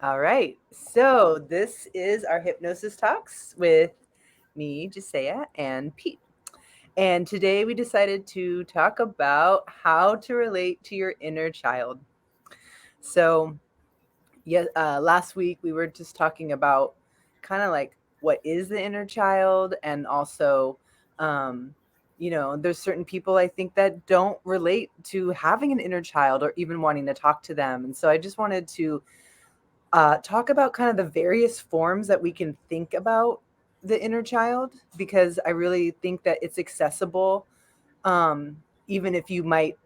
All right. So this is our hypnosis talks with me, Jasiah, and Pete. And today we decided to talk about how to relate to your inner child. So, yeah, last week we were just talking about kind of like what is the inner child, and also, um, there's certain people I think that don't relate to having an inner child or even wanting to talk to them. And so I just wanted to talk about kind of the various forms that we can think about the inner child, because I really think that it's accessible, even if you might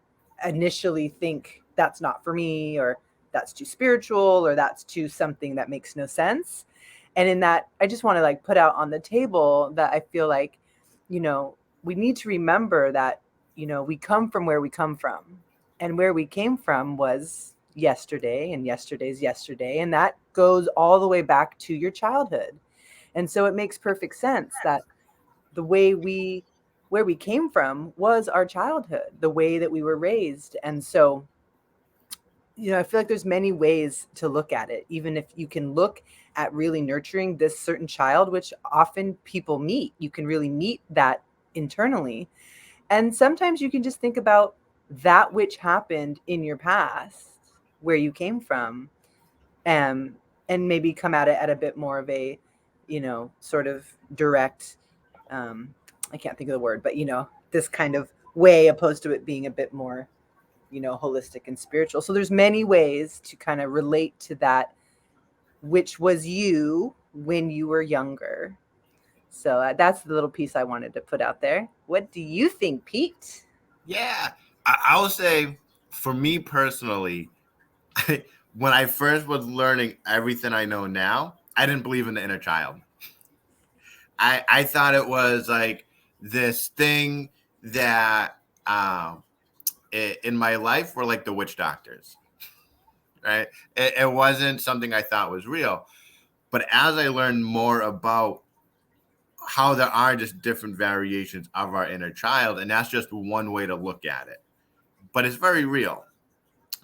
initially think that's not for me, or that's too spiritual, or that's too something that makes no sense. And in that, I just want to like put out on the table that I feel like, you know, we need to remember that, we come from where we come from. And where we came from was yesterday, and yesterday's yesterday. And that goes all the way back to your childhood. And so it makes perfect sense that the way we where we came from was our childhood, the way that we were raised. And so, I feel like there's many ways to look at it, even if you can look at really nurturing this certain child, which often people meet. You can really meet that internally. And sometimes you can just think about that which happened in your past, where you came from, um, and maybe come at it at a bit more of a, sort of direct, um, I can't think of the word, but this kind of way, opposed to it being a bit more, holistic and spiritual. So there's many ways to kind of relate to that, which was you when you were younger. So that's the little piece I wanted to put out there. What do you think, Pete? Yeah, I will say for me personally, when I first was learning everything I know now, I didn't believe in the inner child. I thought it was like this thing that in my life were like the witch doctors, right? It wasn't something I thought was real. But as I learned more about how there are just different variations of our inner child, and that's just one way to look at it. But it's very real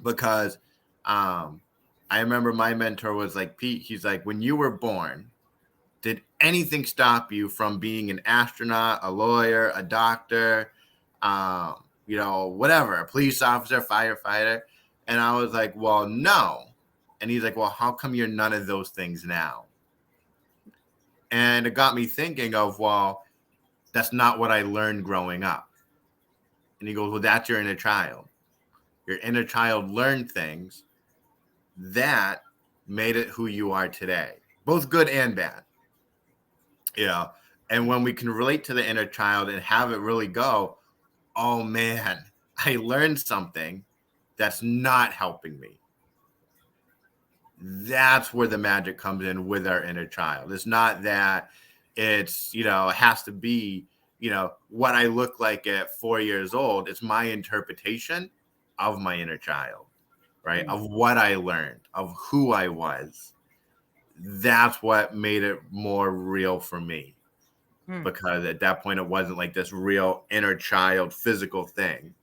because um, I remember my mentor was like, Pete, he's like, when you were born, did anything stop you from being an astronaut, a lawyer, a doctor, um, whatever, a police officer, firefighter? And I was like, well, no. And he's like, well, how come you're none of those things now? And it got me thinking of, well, that's not what I learned growing up. And he goes, well, that's your inner child. Your inner child learned things that made it who you are today, both good and bad. You know, and when we can relate to the inner child and have it really go, oh man, I learned something that's not helping me. That's where the magic comes in with our inner child. It's not that it has to be, what I look like at 4 years old. It's my interpretation of my inner child, right? Mm, Of what I learned, of who I was. That's what made it more real for me. mm, Because at that point, it wasn't like this real inner child physical thing.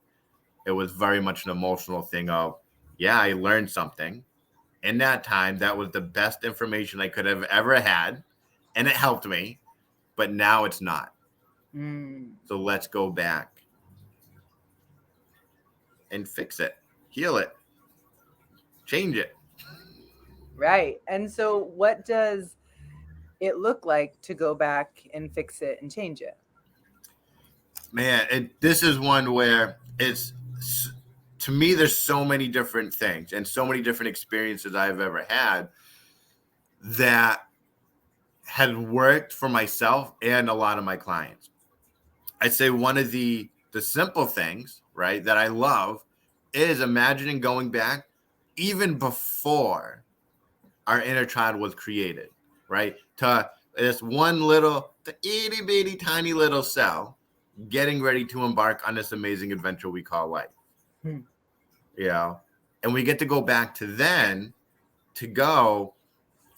It was very much an emotional thing of, yeah, I learned something. In that time, that was the best information I could have ever had. And it helped me. But now it's not. mm. So let's go back and fix it, heal it, change it. Right. And so, what does it look like to go back and fix it and change it? Man, this is one where to me, there's so many different things and so many different experiences I've ever had that had worked for myself and a lot of my clients. I'd say one of the simple things, right, that I love is imagining going back even before our inner child was created, right? To this one little, the itty bitty tiny little cell getting ready to embark on this amazing adventure we call life. Hmm. You know, and we get to go back to then to go,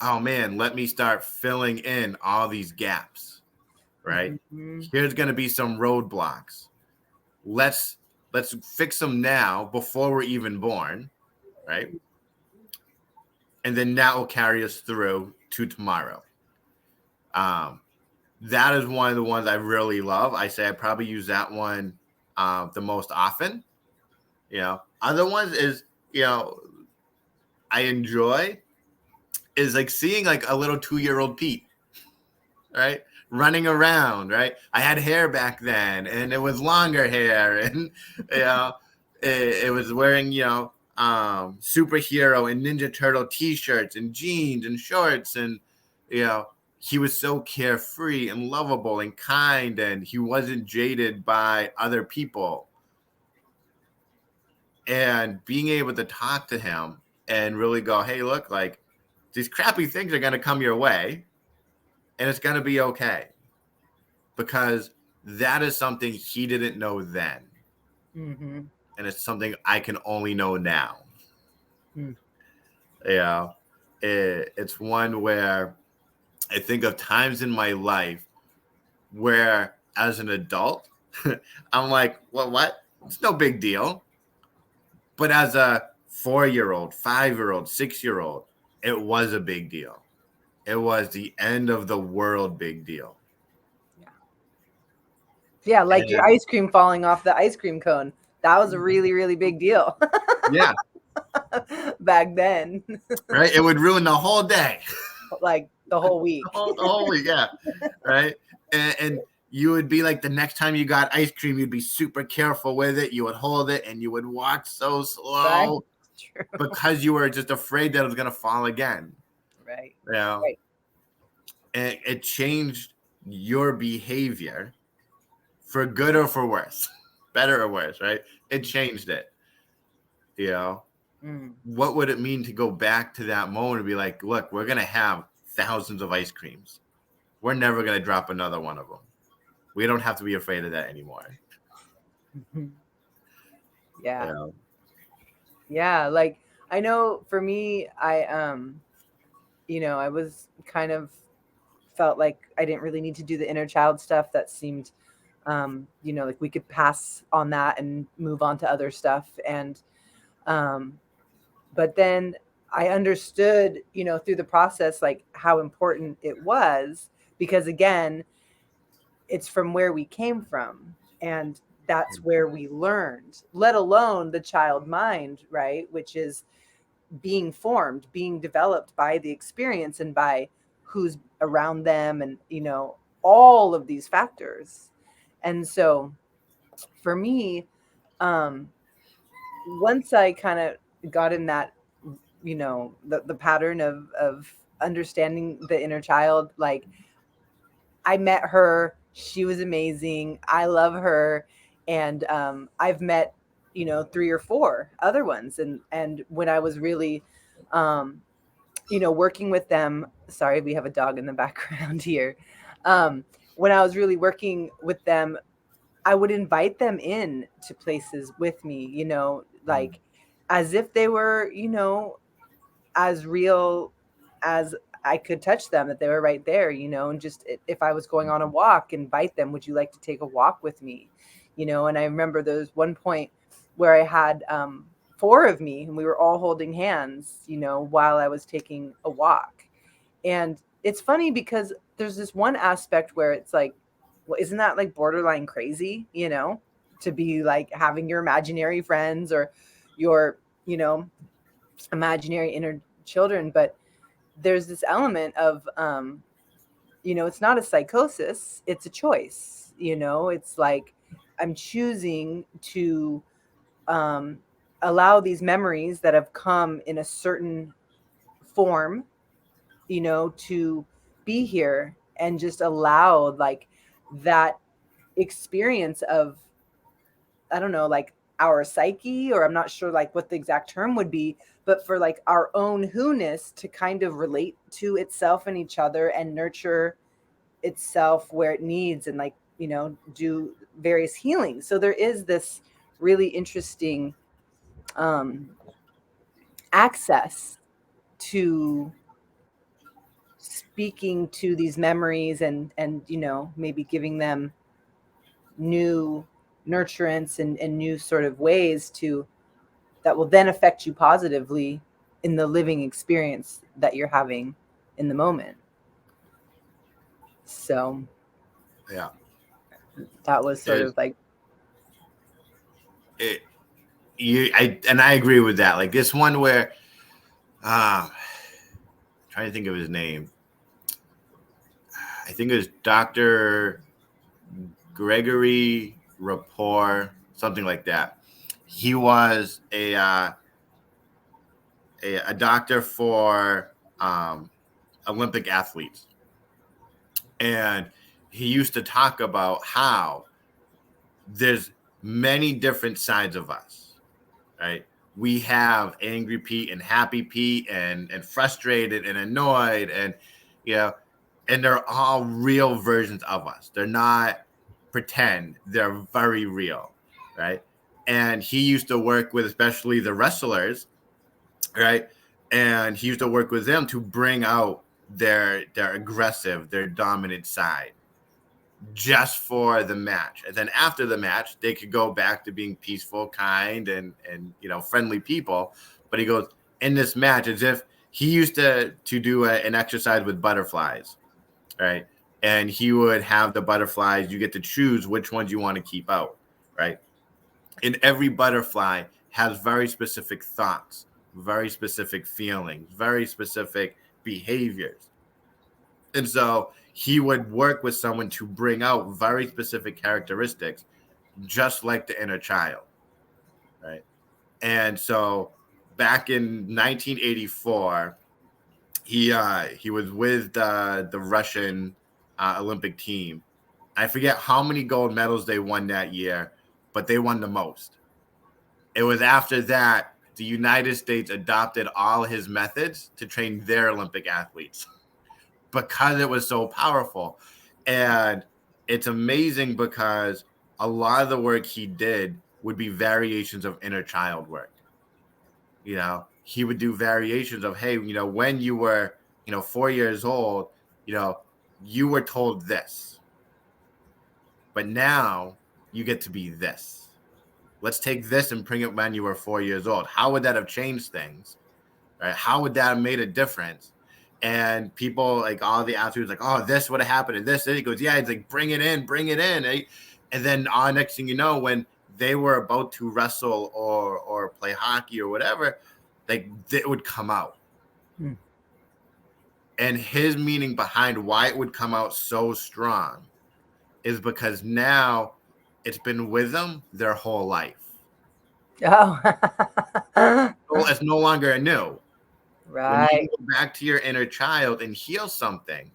oh man, let me start filling in all these gaps, right? Mhm. Here's going to be some roadblocks. Let's let's fix them now before we're even born, right? and then that will carry us through to tomorrow. That is one of the ones I really love. I say I probably use that one the most often. Other ones is, I enjoy is like seeing like a little 2-year-old Pete, right? Running around, right? I had hair back then and it was longer hair and, it was wearing, superhero and Ninja Turtle t-shirts and jeans and shorts. And, he was so carefree and lovable and kind, and he wasn't jaded by other people. And being able to talk to him and really go, hey, look, like these crappy things are going to come your way and it's going to be okay. Because that is something he didn't know then. Mm-hmm. And it's something I can only know now. Mm. It's one where I think of times in my life where as an adult, I'm like, well, what? It's no big deal. But as a 4-year-old, 5-year-old, 6-year-old, it was a big deal. It was the end of the world big deal. Yeah, like your ice cream falling off the ice cream cone. That was a really, really big deal. Yeah. Back then. Right? It would ruin the whole day. Like the whole week. the whole week, yeah. Right? And you would be like, the next time you got ice cream, you'd be super careful with it. You would hold it and you would walk so slow. True. Because you were just afraid that it was going to fall again. Right. Right. And it changed your behavior for good or for worse, better or worse, right? It changed it. What would it mean to go back to that moment and be like, look, we're going to have thousands of ice creams. We're never going to drop another one of them. We don't have to be afraid of that anymore. Yeah. Yeah. Like, I know for me, I was kind of felt like I didn't really need to do the inner child stuff. That seemed, like we could pass on that and move on to other stuff. And, but then I understood, through the process, like how important it was, because again, it's from where we came from. And that's where we learned, let alone the child mind, right? Which is being formed, being developed by the experience and by who's around them and, all of these factors. And so for me, once I kind of got in that, the pattern of understanding the inner child, like I met her, she was amazing. I love her. And I've met, 3 or 4 other ones. And when I was really, working with them, sorry, we have a dog in the background here. When I was really working with them, I would invite them in to places with me, like as if they were, as real as I could touch them, that they were right there, and just if I was going on a walk, invite them, would you like to take a walk with me? And I remember there was one point where I had 4 of me and we were all holding hands, while I was taking a walk. And it's funny because there's this one aspect where it's like, well, isn't that like borderline crazy, to be like having your imaginary friends or your, imaginary inner children. But there's this element of, it's not a psychosis, it's a choice. It's like I'm choosing to allow these memories that have come in a certain form, to be here and just allow like that experience of, I don't know, like our psyche, or I'm not sure like what the exact term would be, but for like our own who-ness to kind of relate to itself and each other and nurture itself where it needs, and like, do various healings. So there is this really interesting access to speaking to these memories and maybe giving them new nurturance and new sort of ways to that will then affect you positively in the living experience that you're having in the moment. So Yeah. that was sort of like, I agree with that. Like this one where, trying to think of his name. I think it was Dr. Gregory Rapport, something like that. He was a doctor for Olympic athletes, and he used to talk about how there's many different sides of us, right? We have angry Pete and happy Pete and frustrated and annoyed and you know, and they're all real versions of us. They're not pretend. They're very real, right? And he used to work with especially the wrestlers, right? And he used to work with them to bring out their aggressive, their dominant side just for the match. And then after the match, they could go back to being peaceful, kind, and friendly people. But he goes, in this match, as if he used to do an exercise with butterflies, right? And he would have the butterflies. You get to choose which ones you want to keep out, right? And every butterfly has very specific thoughts, very specific feelings, very specific behaviors. And so he would work with someone to bring out very specific characteristics, just like the inner child, right? And so back in 1984, he was with the Russian Olympic team. I forget how many gold medals they won that year, but they won the most. It was after that the United States adopted all his methods to train their Olympic athletes because it was so powerful. And it's amazing because a lot of the work he did would be variations of inner child work. He would do variations of, hey, when you were, 4 years old, you were told this, but now you get to be this. Let's take this and bring it when you were 4 years old. How would that have changed things? Right? How would that have made a difference? And people, like all the athletes, like, oh, this would have happened, and this. And he goes, yeah. It's like, bring it in, right? And then next thing you know, when they were about to wrestle or play hockey or whatever, like it would come out. And his meaning behind why it would come out so strong is because now it's been with them their whole life. oh, It's no longer new. right. When you go back to your inner child and heal something,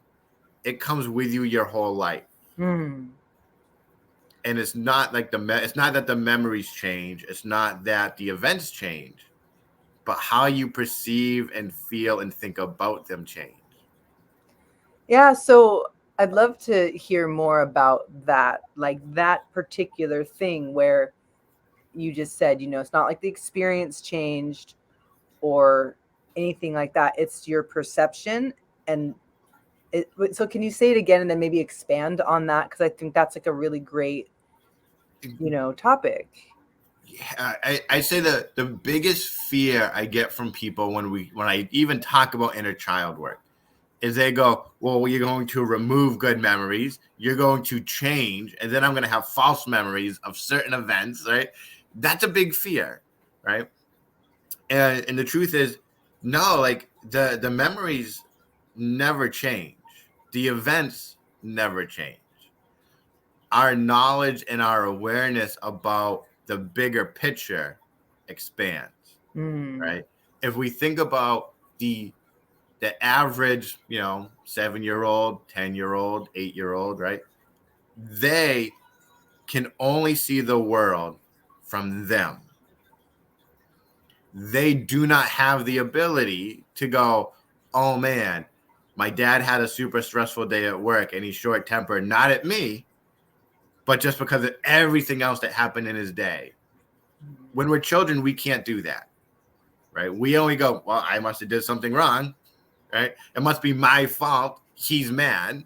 it comes with you your whole life. And it's not like it's not that the memories change. It's not that the events change, but how you perceive and feel and think about them change. Yeah, so I'd love to hear more about that, like that particular thing where you just said, it's not like the experience changed or anything like that. It's your perception. And so can you say it again and then maybe expand on that? Because I think that's like a really great, topic. Yeah, I say that the biggest fear I get from people when I even talk about inner child work is they go, well, you're going to remove good memories, you're going to change, and then I'm going to have false memories of certain events, right? That's a big fear, right? And the truth is, no, like the memories never change. The events never change. Our knowledge and our awareness about the bigger picture expands, right? If we think about the average, 7-year-old, 10-year-old, 8-year-old, right? They can only see the world from them. They do not have the ability to go, oh man, my dad had a super stressful day at work and he's short tempered, not at me, but just because of everything else that happened in his day. When we're children, we can't do that, right? We only go, well, I must have did something wrong, right? It must be my fault. He's mad,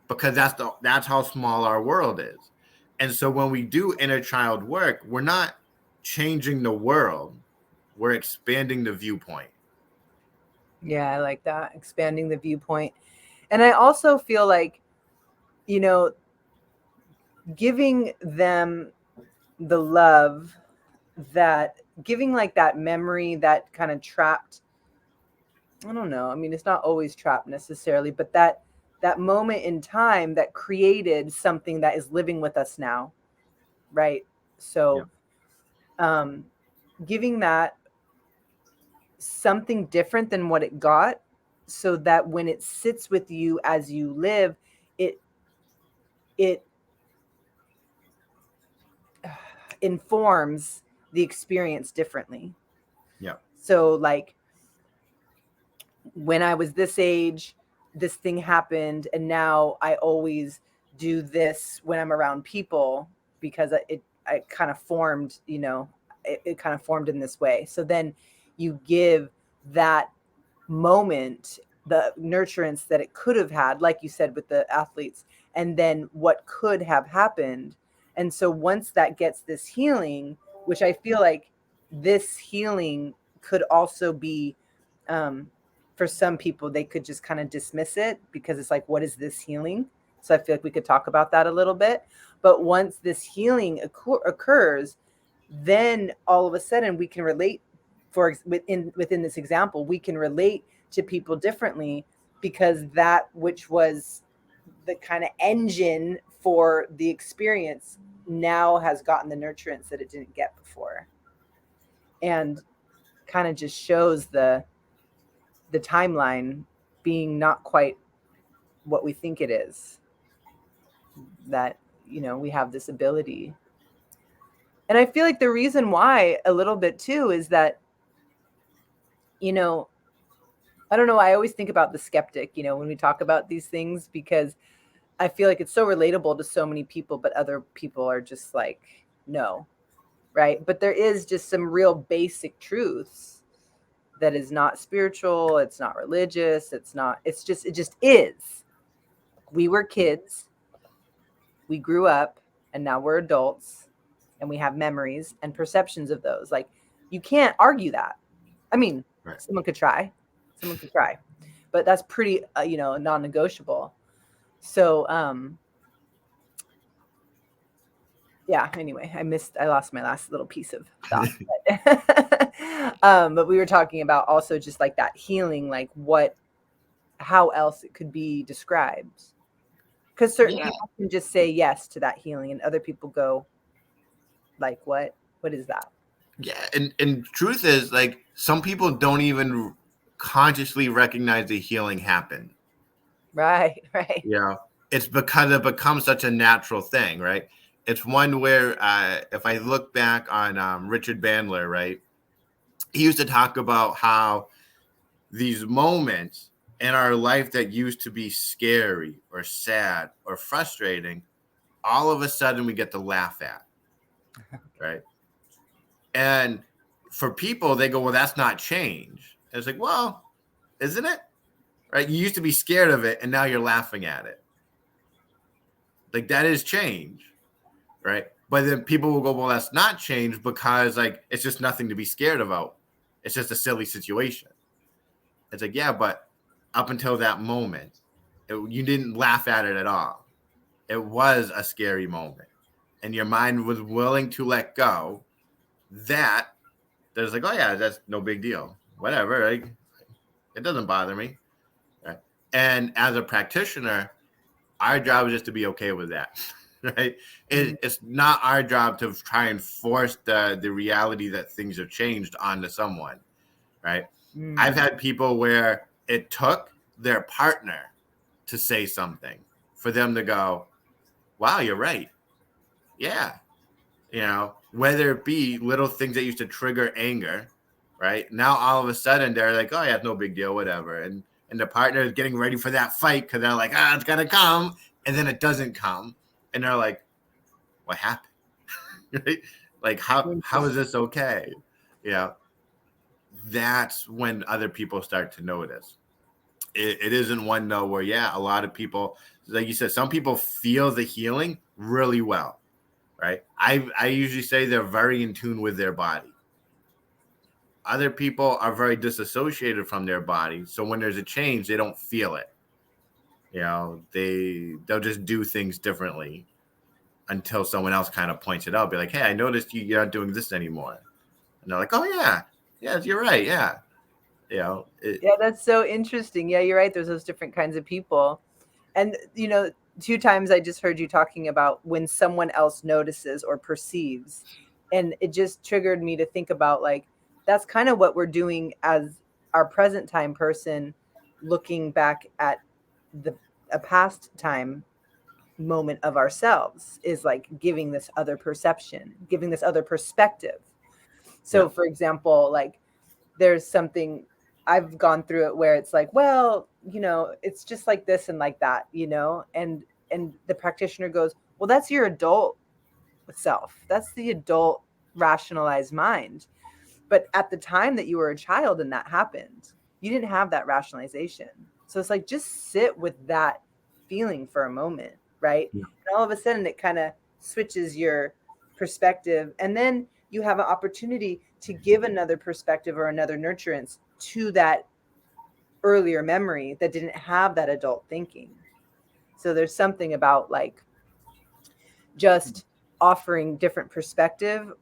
because that's how small our world is. And so when we do inner child work, we're not changing the world. We're expanding the viewpoint. Yeah, I like that. Expanding the viewpoint. And I also feel like, you know, giving them the love, that giving like that memory that kind of trapped, I don't know. I mean, it's not always trapped necessarily, but that moment in time that created something that is living with us now, right? Yeah. So, um, giving that something different than what it got, so that when it sits with you as you live, it it informs the experience differently. Yeah. So, like, when I was this age, this thing happened, and now I always do this when I'm around people, because it kind of formed, it kind of formed in this way. So then you give that moment the nurturance that it could have had, like you said with the athletes, and then what could have happened. And so once that gets this healing, which I feel like this healing could also be, um, for some people, they could just kind of dismiss it because it's like, what is this healing? So I feel like we could talk about that a little bit. But once this healing occurs, then all of a sudden we can relate. Within this example, we can relate to people differently, because that which was the kind of engine for the experience now has gotten the nurturance that it didn't get before, and kind of just shows the timeline being not quite what we think it is, that we have this ability. And I feel like the reason why, a little bit too, is that, you know I don't know, I always think about the skeptic, when we talk about these things, because I feel like it's so relatable to so many people, but other people are just like, no, right? But there is just some real basic truths that is not spiritual, it's not religious, it just is. We were kids, we grew up, and now we're adults, and we have memories and perceptions of those. Like, you can't argue that. I mean, Right. someone could try, but that's pretty, non-negotiable. So, yeah, anyway, I lost my last little piece of thought. But, but we were talking about also just like that healing, like how else it could be described. Because certain Yeah. people can just say yes to that healing, and other people go, like, what? What is that? Yeah. And truth is, like, some people don't even consciously recognize the healing happened. Right, right. Yeah. It's because it becomes such a natural thing, right? It's one where, if I look back on Richard Bandler, right, he used to talk about how these moments in our life that used to be scary or sad or frustrating, all of a sudden we get to laugh at, right? And for people, they go, well, that's not change. And it's like, well, isn't it? Right? You used to be scared of it, and now you're laughing at it. Like, that is change, right? But then people will go, well, that's not change, because like it's just nothing to be scared about. It's just a silly situation. It's like, yeah, but up until that moment, you didn't laugh at it at all. It was a scary moment, and your mind was willing to let go. That there's like, oh yeah, that's no big deal. Whatever, like, it doesn't bother me. Right? And as a practitioner, our job is just to be okay with that. Right? Mm, It's not our job to try and force the reality that things have changed onto someone. Right? I've mm. had people where it took their partner to say something for them to go, wow, you're right. Yeah. Whether it be little things that used to trigger anger, right? Now all of a sudden they're like, oh yeah, it's no big deal, whatever. And the partner is getting ready for that fight because they're like, it's gonna come, and then it doesn't come, and they're like, what happened? Right? Like, how is this okay? Yeah, that's when other people start to notice. It isn't one though where, yeah, a lot of people, like you said, some people feel the healing really well, right? I usually say they're very in tune with their body. Other people are very disassociated from their body. So when there's a change, they don't feel it. They'll just do things differently until someone else kind of points it out. Be like, hey, I noticed you're not doing this anymore. And they're like, oh yeah, you're right. Yeah. Yeah, that's so interesting. Yeah, you're right. There's those different kinds of people. And, 2 times I just heard you talking about when someone else notices or perceives. And it just triggered me to think about like, that's kind of what we're doing as our present time person looking back at the a past time moment of ourselves is like giving this other perception, giving this other perspective. Yeah. So, for example, like there's something I've gone through it where it's like, well, it's just like this and like that, and the practitioner goes, well, that's your adult self. That's the adult rationalized mind. But at the time that you were a child and that happened, you didn't have that rationalization. So it's like just sit with that feeling for a moment, right? Yeah. And all of a sudden it kind of switches your perspective. And then you have an opportunity to give another perspective or another nurturance to that earlier memory that didn't have that adult thinking. So there's something about like just offering different perspective,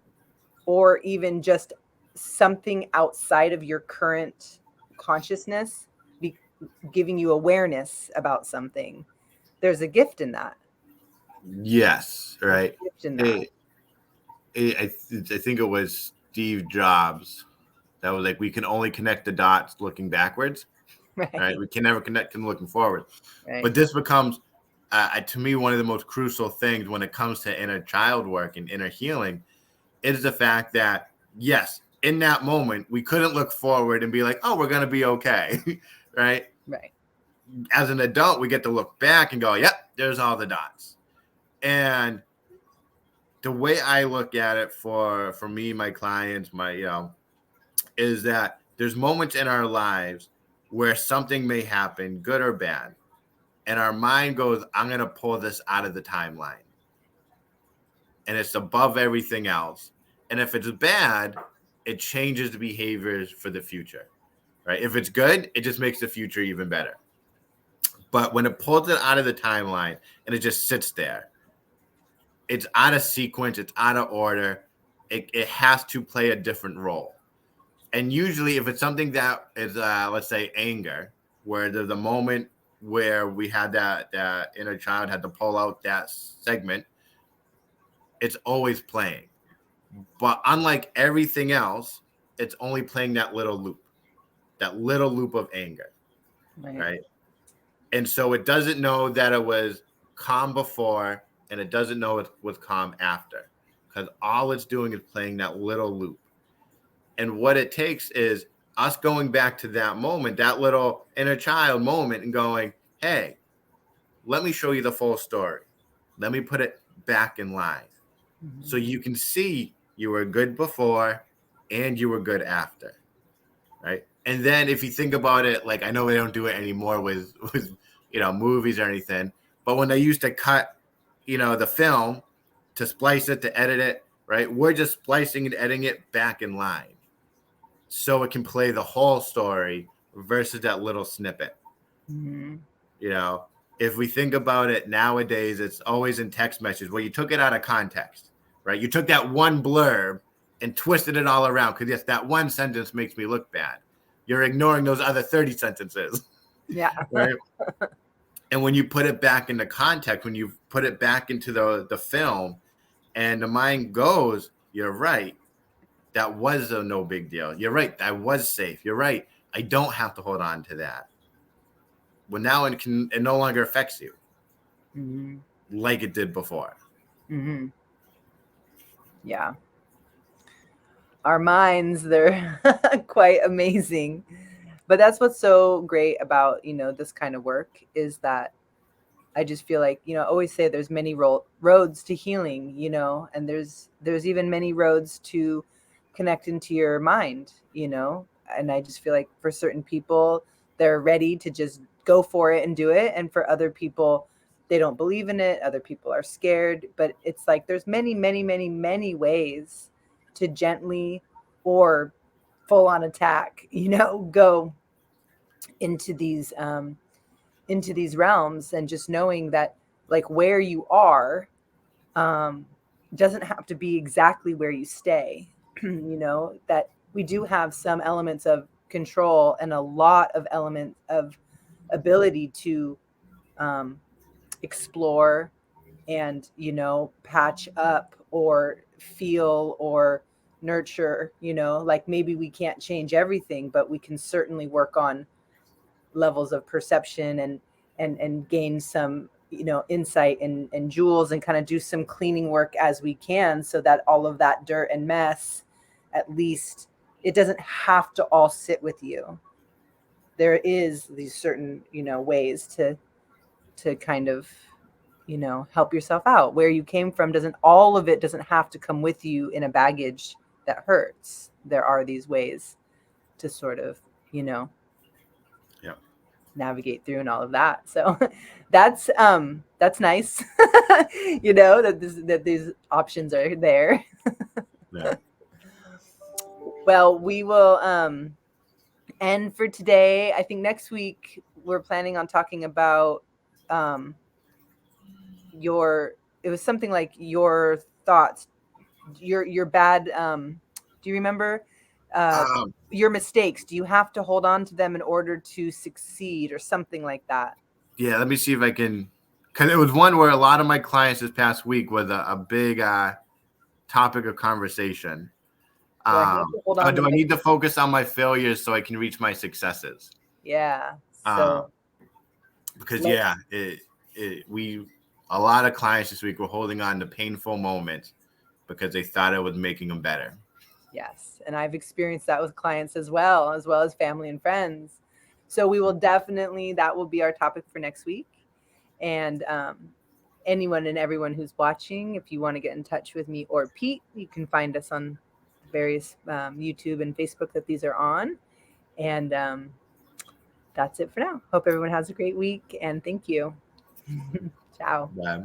or even just something outside of your current consciousness, be, giving you awareness about something. There's a gift in that. Yes. Right. Gift in that. I think it was Steve Jobs that was like, we can only connect the dots looking backwards. Right. We can never connect them looking forward. Right. But this becomes, to me, one of the most crucial things when it comes to inner child work and inner healing is the fact that, yes, in that moment, we couldn't look forward and be like, oh, we're going to be okay. Right. Right. As an adult, we get to look back and go, yep, there's all the dots. And the way I look at it for me, my clients, is that there's moments in our lives where something may happen, good or bad, and our mind goes, I'm going to pull this out of the timeline. And it's above everything else. And if it's bad, it changes the behaviors for the future, right? If it's good, it just makes the future even better. But when it pulls it out of the timeline and it just sits there, it's out of sequence, it's out of order. It has to play a different role. And usually if it's something that is, let's say, anger, where there's a moment where we had that inner child had to pull out that segment, it's always playing. But unlike everything else, it's only playing that little loop of anger, right? And so it doesn't know that it was calm before, and it doesn't know it was calm after, because all it's doing is playing that little loop. And what it takes is us going back to that moment, that little inner child moment, and going, hey, let me show you the full story. Let me put it back in line. Mm-hmm. So you can see you were good before and you were good after, right? And then if you think about it, like, I know they don't do it anymore with movies or anything, but when they used to cut, the film to splice it, to edit it, right? We're just splicing and editing it back in line, so it can play the whole story versus that little snippet. Mm-hmm. If we think about it nowadays, it's always in text messages where you took it out of context, right? You took that one blurb and twisted it all around because, yes, that one sentence makes me look bad. You're ignoring those other 30 sentences. Yeah. Right. And when you put it back into context, when you put it back into the film, and the mind goes, you're right. That was a no big deal. You're right. I was safe. You're right. I don't have to hold on to that. Well, now it no longer affects you, mm-hmm. like it did before. Mm-hmm. Yeah. Our minds, they're quite amazing. But that's what's so great about, this kind of work, is that I just feel like, I always say there's many roads to healing, and there's even many roads to connect into your mind, and I just feel like for certain people, they're ready to just go for it and do it. And for other people, they don't believe in it. Other people are scared, but it's like, there's many, many, many, many ways to gently or full on attack, go into these realms, and just knowing that like where you are doesn't have to be exactly where you stay. That we do have some elements of control and a lot of elements of ability to explore and patch up or feel or nurture. Like maybe we can't change everything, but we can certainly work on levels of perception and gain some insight and jewels, and kind of do some cleaning work as we can, so that all of that dirt and mess, at least it doesn't have to all sit with you. There is these certain ways to kind of help yourself out. Where you came from, doesn't all of it doesn't have to come with you in a baggage that hurts. There are these ways to sort of Yeah. navigate through and all of that. So that's nice. That these options are there. Yeah. Well, we will end for today. I think next week we're planning on talking about it was something like your thoughts, your bad do you remember your mistakes? Do you have to hold on to them in order to succeed, or something like that? Yeah, let me see if I can, because it was one where a lot of my clients this past week was a big topic of conversation. Do I have to hold on do I need to focus on my failures so I can reach my successes? Yeah. So because a lot of clients this week were holding on to painful moments because they thought it was making them better. Yes, and I've experienced that with clients as well as family and friends. So we will definitely, that will be our topic for next week. And anyone and everyone who's watching, if you want to get in touch with me or Pete, you can find us on various YouTube and Facebook that these are on. And that's it for now. Hope everyone has a great week, and thank you. Ciao. Bye.